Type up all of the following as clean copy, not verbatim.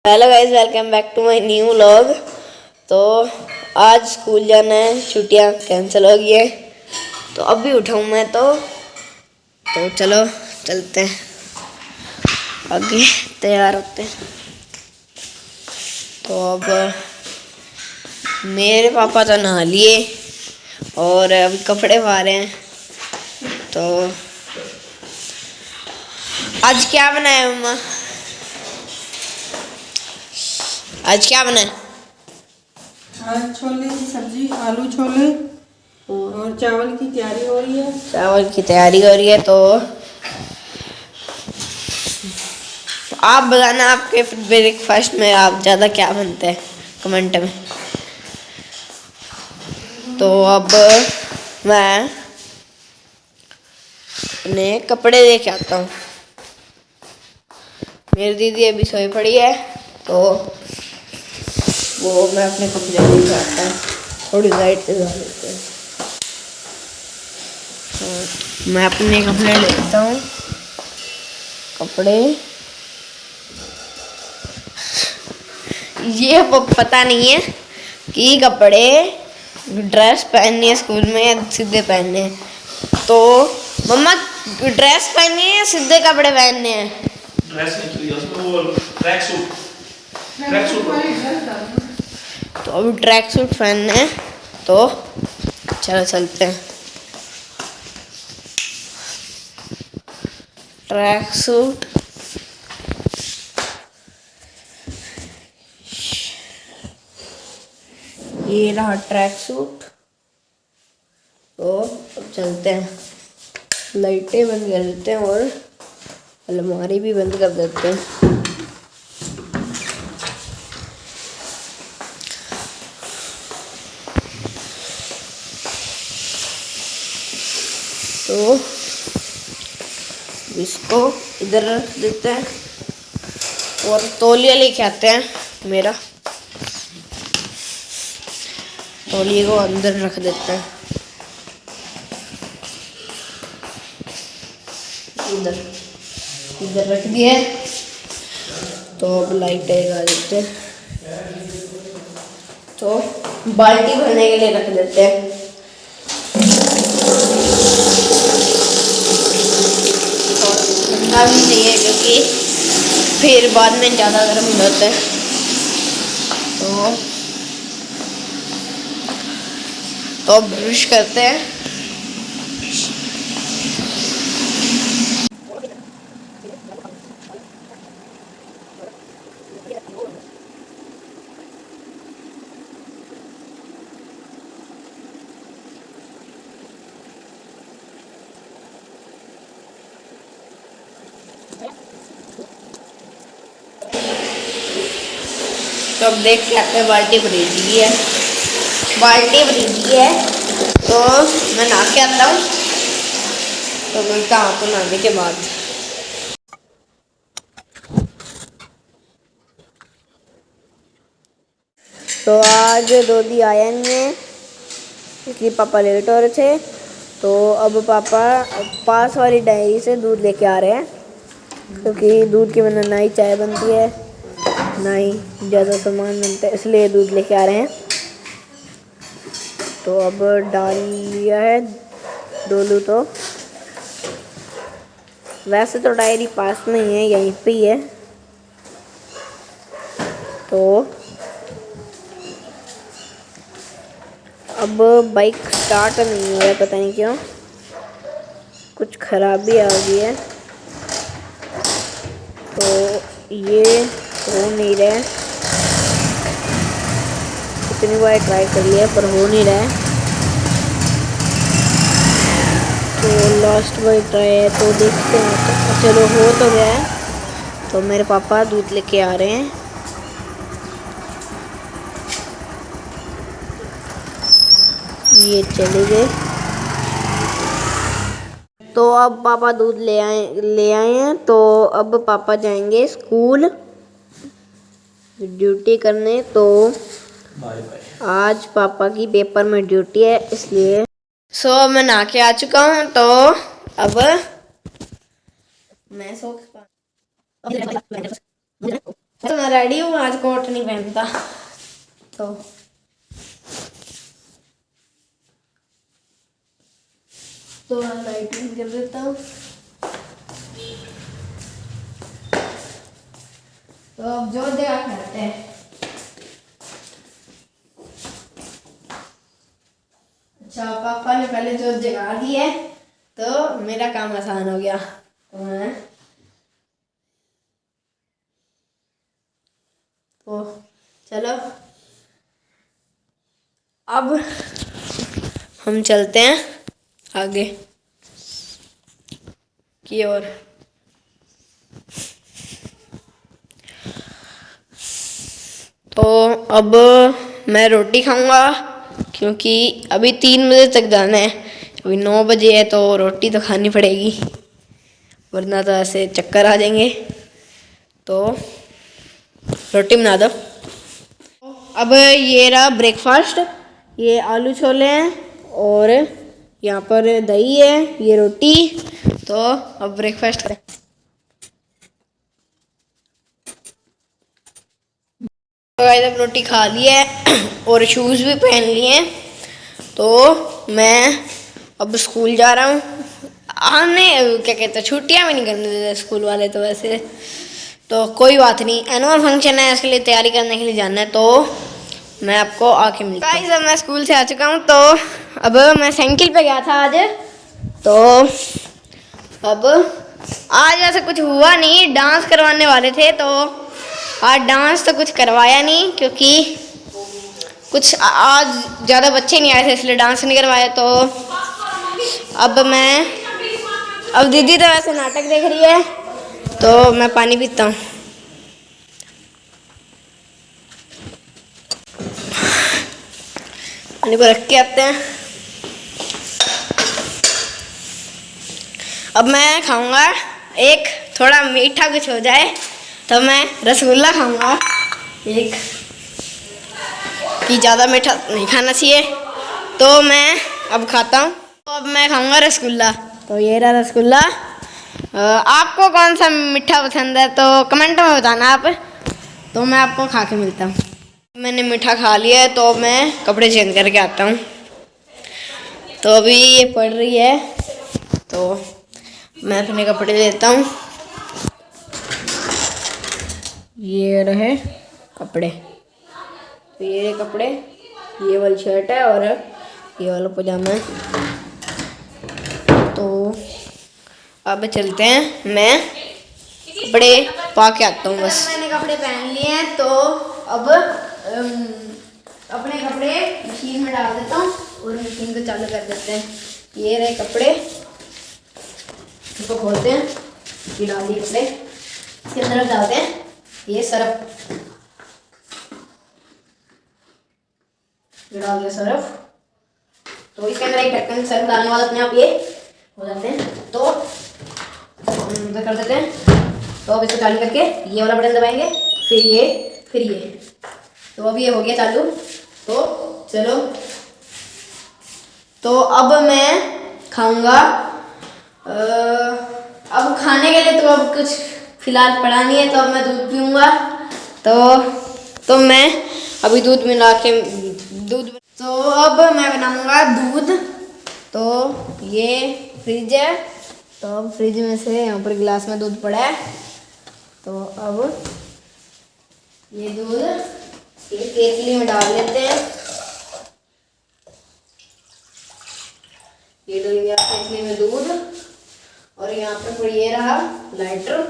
Hello guys, welcome back to my new vlog. तो आज school जाना है, छुट्टियां कैंसिल हो गई है। तो अभी उठा हूँ मैं तो चलो चलते हैं आगे, तैयार होते हैं। तो अब मेरे पापा तो नहा लिए और अभी कपड़े पा रहे हैं। तो आज क्या बनाया मम्मा? आज क्या बना है? आज छोले की सब्जी, आलू छोले और चावल की तैयारी हो रही है। चावल की तैयारी हो रही है। तो आप बताना आपके ब्रेकफास्ट में आप ज़्यादा क्या बनते हैं कमेंट में। तो अब मैं अपने कपड़े लेके आता हूँ। मेरी दीदी अभी सोई पड़ी है तो वो मैं अपने कपड़े लेके आता हूँ। थोड़ी लाइट से जा लेते हैं। तो मैं अपने कपड़े लेता हूँ। कपड़े ये पता नहीं है कि कपड़े ड्रेस पहननी है स्कूल में या सीधे पहनने हैं। तो मम्मा ड्रेस पहननी है या सीधे कपड़े पहनने हैं? ड्रेस नहीं चाहिए उसमें, वो ट्रैक सूट तो अभी ट्रैक सूट पहनने हैं। तो चलो चलते हैं। ट्रैक सूट ये रहा ट्रैक सूट। तो अब चलते हैं, लाइटें बंद कर देते हैं और अलमारी भी बंद कर देते हैं। तो इसको इधर रख देते हैं और तौलिया लेके आते हैं। मेरा तौलिए को अंदर रख देते हैं, इधर इधर रख दिए। तो अब लाइटें लगा देते हैं। तो बाल्टी भरने के लिए रख देते हैं। और ठंडा भी चाहिए क्योंकि फिर बाद में ज़्यादा गर्म हो जाता है। तो ब्रश करते हैं। तो अब देख के आते हैं, बाल्टी भरी दी है। तो मैं नहा के आता हूँ। तो मिलता हूँ आपको नहाने के बाद। तो आज दीदी आया नहीं है क्योंकि पापा लेट हो रहे थे। तो अब पापा पास वाली डायरी से दूध लेके आ रहे हैं क्योंकि दूध के बिना ना ही चाय बनती है ना ही ज़्यादा सामान बनता है, इसलिए दूध लेके आ रहे हैं। तो अब डाल लिया है डोलू। तो वैसे तो डायरी पास में ही है, यहीं पे ही है। तो अब बाइक स्टार्ट नहीं हो रहा है, पता नहीं क्यों, कुछ खराबी आ गई है। तो ये हो नहीं रहा है। कितनी बार ट्राई कर लिया पर हो नहीं रहा है। तो लास्ट बार ट्राई है तो देखते हैं। तो चलो हो तो गया है। तो मेरे पापा दूध लेके आ रहे हैं। ये चले गए। तो अब पापा दूध ले आए हैं। तो अब पापा जाएंगे स्कूल ड्यूटी करने। तो आज पापा की पेपर में ड्यूटी है इसलिए। सो मैं नहा के आ चुका हूँ। तो अब मैं तो मैं रेडी हूँ, आज कोट नहीं पहनता तो लाइट बंद कर देता हूँ। तो अब जो जगह करते हैं। अच्छा, पापा ने पहले जो जगा दी है तो मेरा काम आसान हो गया। तो चलो अब हम चलते हैं आगे की ओर। तो अब मैं रोटी खाऊंगा क्योंकि अभी 3 बजे तक जाना है। अभी 9 बजे है तो रोटी तो खानी पड़ेगी, वरना तो ऐसे चक्कर आ जाएंगे। तो रोटी बना दो। अब ये रहा ब्रेकफास्ट, ये आलू छोले हैं और यहाँ पर दही है, ये रोटी। तो अब ब्रेकफास्ट करें। तो गाइस अब रोटी खा ली है और शूज़ भी पहन लिए हैं। तो मैं अब स्कूल जा रहा हूँ। आने क्या कहते हैं, छुट्टियाँ भी नहीं करने देते स्कूल वाले तो वैसे। तो कोई बात नहीं, एनुअल फंक्शन है, इसके लिए तैयारी करने के लिए जाना है। तो मैं आपको आके मिलता हूँ। गाइस अब मैं स्कूल से आ चुका हूँ। तो अब मैं साइकिल पे गया था आज। तो अब आज ऐसा कुछ हुआ नहीं, डांस करवाने वाले थे तो आज डांस तो कुछ करवाया नहीं, क्योंकि कुछ आज ज़्यादा बच्चे नहीं आए थे इसलिए डांस नहीं करवाया। तो अब दीदी तो वैसे नाटक देख रही है, तो मैं पानी पीता हूँ। पानी को रख के आते हैं। अब मैं खाऊंगा एक, थोड़ा मीठा कुछ हो जाए तो मैं रसगुल्ला खाऊंगा एक, कि ज़्यादा मीठा नहीं खाना चाहिए। तो मैं अब खाता हूँ। तो अब मैं खाऊंगा रसगुल्ला। तो ये रहा रसगुल्ला। आपको कौन सा मीठा पसंद है तो कमेंट में बताना आप। तो मैं आपको खा के मिलता हूँ। मैंने मीठा खा लिया है तो मैं कपड़े चेंज करके आता हूँ। तो अभी ये पड़ रही है तो मैं अपने कपड़े लेता हूँ। ये रहे कपड़े। तो ये कपड़े, ये वाली शर्ट है और ये वाला पजामा है। तो अब चलते हैं, मैं कपड़े पा के आता हूँ बस। मैंने कपड़े पहन लिए हैं तो अब अपने कपड़े मशीन में डाल देता हूँ और मशीन को चालू कर देते हैं। ये रहे कपड़े, इनको खोलते हैं, ये डाल दिए कपड़े, इसके अंदर डालते हैं ये सरफ, ये डाल दिया सरफ। तो इसके अंदर एक ढक्कन सरफ डालने वाला अपने आप ये हो जाते हैं। तो अंदर कर देते हैं। तो अब इसको चालू करके ये वाला बटन दबाएंगे, फिर ये। तो अब ये हो गया चालू। तो चलो, तो अब मैं खाऊंगा। अब खाने के लिए तो अब कुछ फिलहाल पड़ा नहीं है, तो अब मैं दूध पीऊँगा। तो मैं अभी दूध मिला के तो अब मैं बनाऊँगा दूध। तो ये फ्रिज है, तो अब फ्रिज में से यहाँ पर गिलास में दूध पड़ा है। तो अब ये दूध ये केतली में डाल लेते हैं। ये डल गया केतली में दूध और यहाँ पर ये रहा लाइटर।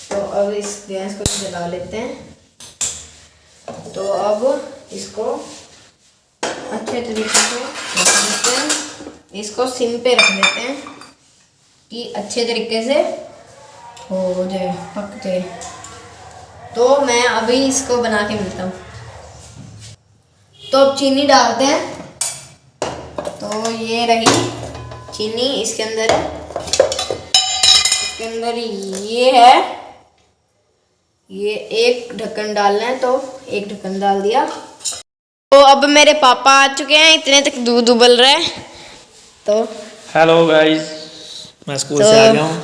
तो अब इस गैस को जला लेते हैं। तो अब इसको अच्छे तरीके से रख देते हैं, इसको सिम पे रख देते हैं कि अच्छे तरीके से हो जाए, पक जाए। तो मैं अभी इसको बना के मिलता हूँ। तो अब चीनी डालते हैं। तो ये रही चीनी, इसके अंदर ये है, ये एक ढक्कन डालना है तो एक ढक्कन डाल दिया। तो अब मेरे पापा आ चुके हैं, इतने तक दूध उबल रहा है। तो हेलो गाइस, मैं स्कूल से आ गया हूँ।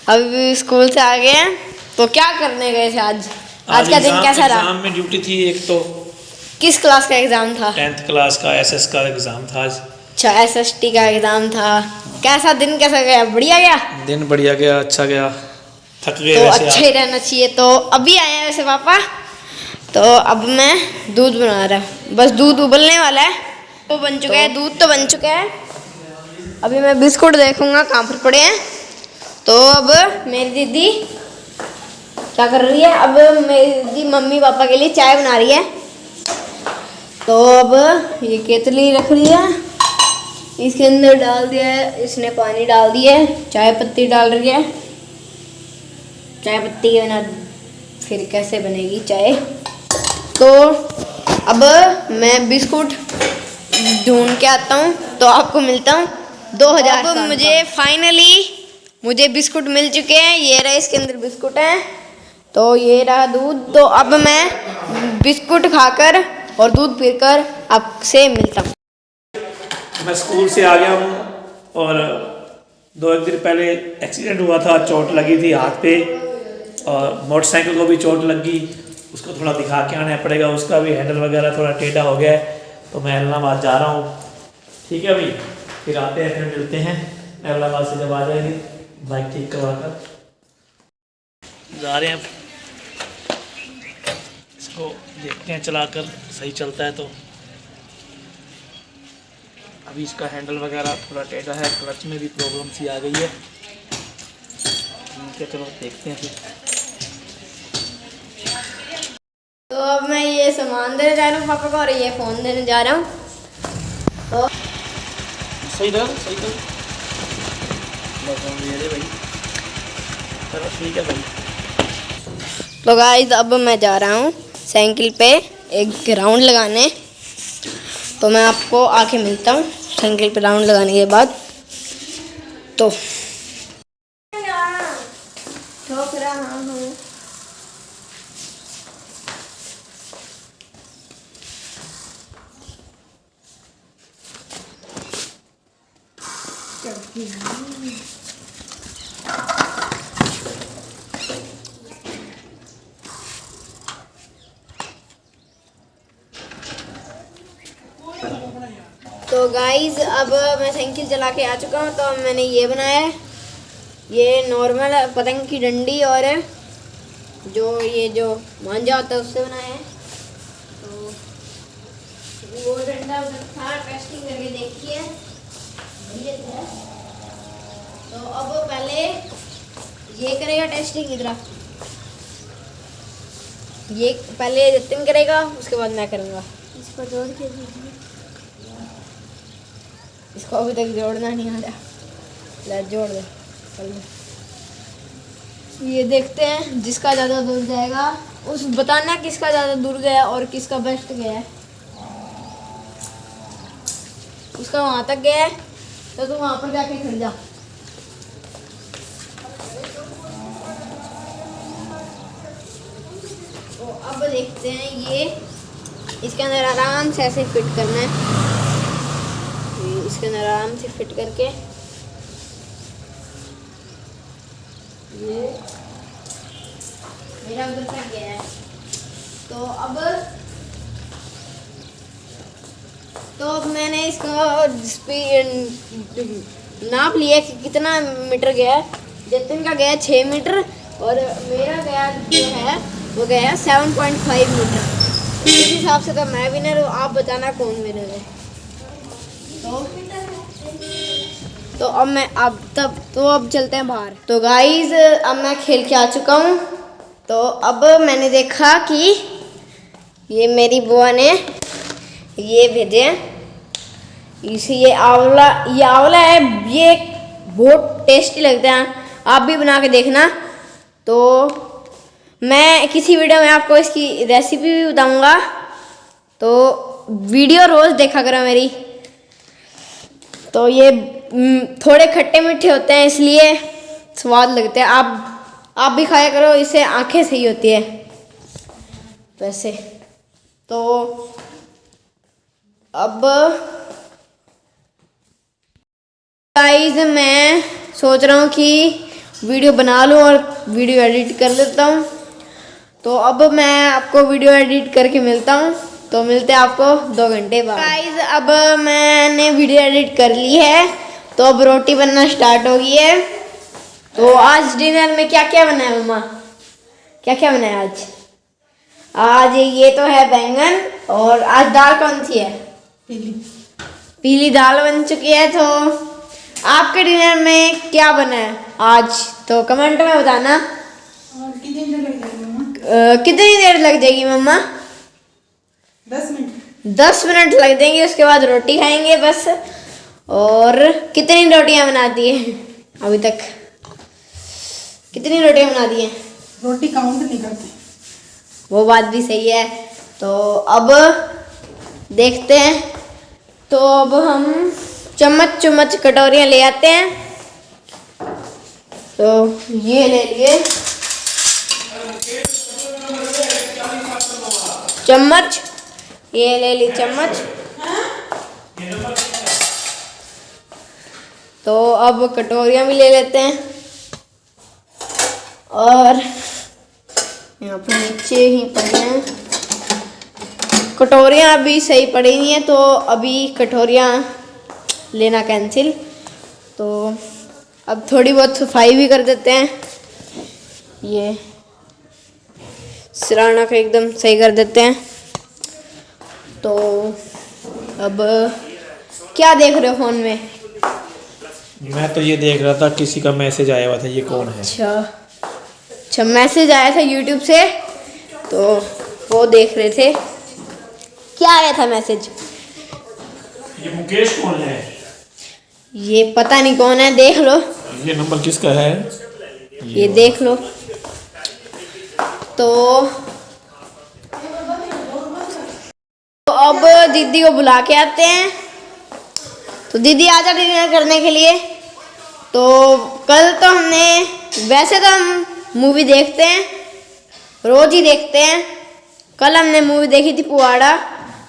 अब स्कूल से आ गए हैं। तो क्या करने गए थे आज? आज का दिन कैसा रहा? एग्जाम में ड्यूटी थी एक तो। किस क्लास का एग्जाम था? 10th क्लास का एसएस का एग्जाम था आज। अच्छा, एसएसटी का एग्जाम था। कैसा दिन कैसा गया? बढ़िया गया? दिन बढ़िया गया, अच्छा गया। थक गए तो वैसे अच्छा ही रहना चाहिए। तो अभी आए हैं वैसे पापा, तो अब मैं दूध बना रहा हूँ, बस दूध उबलने वाला है। वो बन चुका है, दूध तो बन चुका है। अभी मैं बिस्कुट देखूंगा कहाँ पर पड़े हैं। तो अब मेरी दीदी क्या कर रही है? अब मेरी दीदी मम्मी पापा के लिए चाय बना रही है। तो अब ये केतली रख रही है, इसके अंदर डाल दिया है, इसने पानी डाल दिया है, चाय पत्ती डाल रही है। चाय पत्ती के बिना फिर कैसे बनेगी चाय? तो अब मैं बिस्कुट ढूंढ के आता हूँ, तो आपको मिलता हूँ 2000। अब मुझे बिस्कुट मिल चुके हैं। ये रहे, इसके अंदर बिस्कुट हैं। तो ये रहा दूध। तो अब मैं बिस्कुट खाकर और दूध पीकर आपसे मिलता हूँ। मैं स्कूल से आ गया हूँ और 2-1 दिन पहले एक्सीडेंट हुआ था, चोट लगी थी हाथ पे और मोटरसाइकिल को भी चोट लगी। उसको थोड़ा दिखा के आना पड़ेगा, उसका भी हैंडल वगैरह थोड़ा टेढ़ा हो गया है। तो मैं इलाहाबाद जा रहा हूँ। ठीक है भाई, फिर आते हैं, फिर मिलते हैं इलाहाबाद से जब आ जाएंगे बाइक ठीक करवा कर। जा रहे हैं, इसको देखते हैं चला कर, सही चलता है तो। अभी इसका हैंडल वगैरह थोड़ा टेढ़ा है, क्लच में भी प्रॉब्लम सी आ गई है। ठीक है, चलो देखते हैं फिर। तो अब मैं ये सामान देने जा रहा हूँ पापा को और ये फ़ोन देने जा रहा हूँ। तो सही कर भाई, चलो ठीक है भाई। तो गाइस अब मैं जा रहा हूँ साइकिल पे एक राउंड लगाने। तो मैं आपको आके मिलता हूँ साइकिल पे राउंड लगाने के बाद। तो ठोक रहा हूँ। तो गाइस अब मैं साइकिल चला के आ चुका हूँ। तो अब मैंने ये बनाया है, ये नॉर्मल पतंग की डंडी और जो मांझा होता है उससे बनाया है। तो वो डंडा उधर था, टेस्टिंग करके देखिए, बढ़िया था। तो अब पहले ये करेगा टेस्टिंग, इधर ये पहले जतिन करेगा, उसके बाद मैं करूँगा। इसको जोड़ के दीजिए। इसको अभी तक जोड़ना नहीं आ रहा, ले जोड़ दे। ये देखते हैं जिसका ज़्यादा दूर जाएगा उस बताना किसका ज़्यादा दूर गया और किसका बेस्ट गया है। उसका वहाँ तक गया है तो तू वहाँ पर जाके खड़ जा। तो अब देखते हैं, ये इसके अंदर आराम से ऐसे फिट करना है। इसके अंदर आराम से फिट करके ये मेरा उधर तक गया है। तो अब मैंने इसको नाप लिया कि कितना मीटर गया है। जतिन का गया 6 मीटर और मेरा गया जो है वो गया 7.5 मीटर। इस हिसाब से तो मैं विनर हूँ। आप बताना कौन विनर है। तो अब चलते हैं बाहर। तो गाइज अब मैं खेल के आ चुका हूँ। तो अब मैंने देखा कि ये मेरी बुआ ने ये भेजे इसे, ये आंवला है, ये बहुत टेस्टी लगते हैं। आप भी बना के देखना। तो मैं किसी वीडियो में आपको इसकी रेसिपी भी बताऊंगा। तो वीडियो रोज़ देखा करो मेरी। तो ये थोड़े खट्टे मीठे होते हैं इसलिए स्वाद लगते हैं। आप भी खाया करो, इससे आंखें सही होती है वैसे। तो अब गाइस मैं सोच रहा हूँ कि वीडियो बना लूँ और वीडियो एडिट कर लेता हूँ। तो अब मैं आपको वीडियो एडिट करके मिलता हूँ, तो मिलते हैं आपको 2 घंटे बाद। गाइस अब मैंने वीडियो एडिट कर ली है, तो अब रोटी बनना स्टार्ट हो गई है। तो आज डिनर में क्या क्या बना है मम्मा, क्या क्या बना है आज? आज ये तो है बैंगन, और आज दाल कौन सी है? पीली दाल बन चुकी है। तो आपके डिनर में क्या बना है आज, तो कमेंट में बताना। और कितनी देर लग जाएगी मम्मा? कितनी देर लग जाएगी मम्मा? 10 मिनट। 10 मिनट लग जाएंगे, उसके बाद रोटी खाएंगे बस। और कितनी रोटियां बनाती है अभी तक? कितनी रोटियां बना दी हैं? रोटी काउंट नहीं करते। वो बात भी सही है। तो अब देखते हैं। तो अब हम चम्मच कटोरियाँ ले आते हैं। तो ये ले लिए चम्मच, ये ले ली चम्मच। तो अब कटोरियाँ भी ले लेते हैं, और यहाँ पर नीचे ही पड़ी हैं कटोरियाँ, अभी सही पड़ी नहीं है, तो अभी कटोरियाँ लेना कैंसिल। तो अब थोड़ी बहुत सफाई भी कर देते हैं, ये सिराना का एकदम सही कर देते हैं। तो अब क्या देख रहे हो फोन में? मैं तो ये देख रहा था, किसी का मैसेज आया हुआ था, ये कौन है? अच्छा मैसेज आया था यूट्यूब से, तो वो देख रहे थे। क्या आया था मैसेज? ये मुकेश कौन है? ये पता नहीं कौन है, देख लो। ये नंबर किसका है? ये देख लो। तो अब दीदी को बुला के आते हैं। तो दीदी आजा डिनर करने के लिए। तो कल तो हमने, वैसे तो हम मूवी देखते हैं, रोज ही देखते हैं। कल हमने मूवी देखी थी पुआड़ा।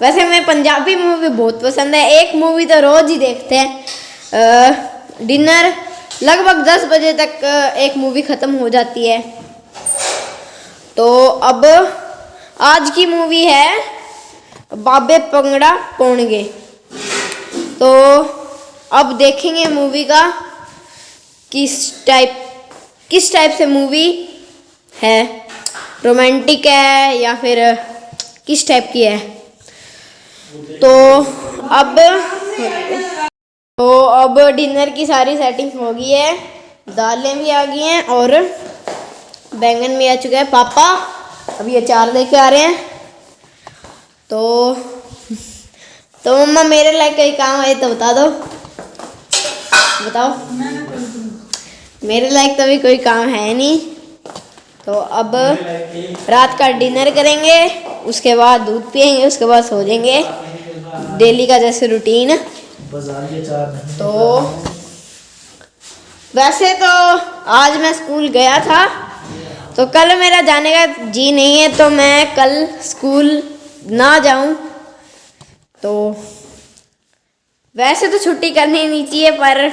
वैसे हमें पंजाबी मूवी बहुत पसंद है, एक मूवी तो रोज ही देखते हैं। डिनर लगभग 10 बजे तक एक मूवी ख़त्म हो जाती है। तो अब आज की मूवी है बाबे पंगड़ा पौणगे। तो अब देखेंगे मूवी का किस टाइप से मूवी है, रोमांटिक है या फिर किस टाइप की है। तो अब डिनर की सारी सेटिंग हो गई है, दालें भी आ गई हैं और बैंगन भी आ चुका है। पापा अभी अचार लेके आ रहे हैं। तो मम्मा मेरे लायक कोई काम है तो बता दो, बताओ। मेरे लायक तो अभी कोई काम है नहीं। तो अब रात का डिनर करेंगे, उसके बाद दूध पियेंगे, उसके बाद सो जाएंगे, डेली का जैसे रूटीन। तो वैसे तो आज मैं स्कूल गया था, तो कल मेरा जाने का जी नहीं है, तो मैं कल स्कूल ना जाऊं। तो वैसे तो छुट्टी करनी नहीं चाहिए, पर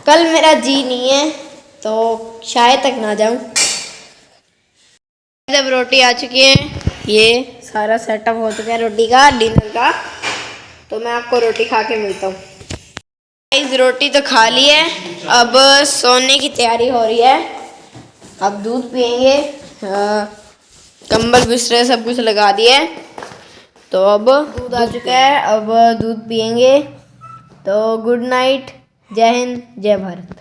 कल मेरा जी नहीं है, तो शायद तक ना जाऊं। जब रोटी आ चुकी है, ये सारा सेटअप हो चुका है रोटी का, डिनर का। तो मैं आपको रोटी खा के मिलता हूँ। गाइस रोटी तो खा ली है, अब सोने की तैयारी हो रही है। अब दूध पियेंगे, कंबल बिस्तर सब कुछ लगा दिया है। तो अब दूध आ चुका है, अब दूध पियेंगे। तो गुड नाइट, जय हिंद, जय भारत।